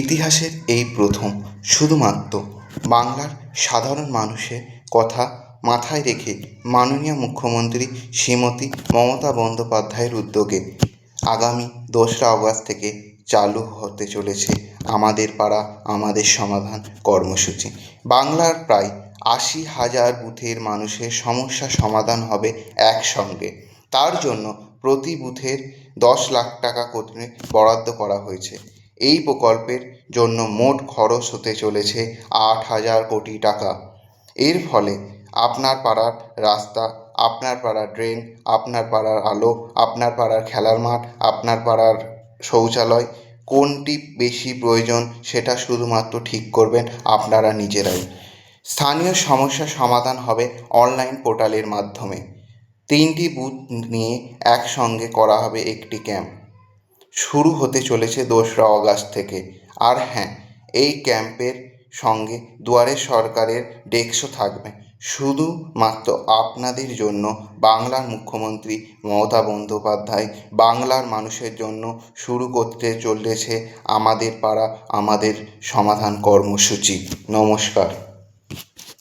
ইতিহাসের এই প্রথম শুধুমাত্র বাংলার সাধারণ মানুষের কথা মাথায় রেখে মাননীয় মুখ্যমন্ত্রী শ্রীমতী মমতা বন্দ্যোপাধ্যায়ের উদ্যোগে আগামী 2রা অগস্ট থেকে চালু হতে চলেছে আমাদের পাড়া আমাদের সমাধান কর্মসূচি। বাংলার প্রায় 80,000 বুথের মানুষের সমস্যা সমাধান হবে একসঙ্গে। তার জন্য প্রতি বুথের 10 লাখ টাকা করে বরাদ্দ করা হয়েছে। এই প্রকল্পের জন্য মোট খরচ হতে চলেছে 8,000 কোটি টাকা। এর ফলে আপনার পাড়ার রাস্তা, আপনার পাড়ার ড্রেন, আপনার পাড়ার আলো, আপনার পাড়ার খেলার মাঠ, আপনার পাড়ার শৌচালয় কোনটি বেশি প্রয়োজন সেটা শুধুমাত্র ঠিক করবেন আপনারা নিজেরাই। স্থানীয় সমস্যা সমাধান হবে অনলাইন পোর্টালের মাধ্যমে। 3টি বুথ নিয়ে একসঙ্গে করা হবে একটি ক্যাম্প। শুরু হতে চলেছে 2রা অগস্ট থেকে। আর হ্যাঁ, এই ক্যাম্পের সঙ্গে দুয়ারে সরকারের ডেস্কও থাকবে। শুধুমাত্র আপনাদের জন্য বাংলার মুখ্যমন্ত্রী মমতা বন্দ্যোপাধ্যায় বাংলার মানুষের জন্য শুরু করতে চলেছে আমাদের পাড়া আমাদের সমাধান কর্মসূচি। নমস্কার।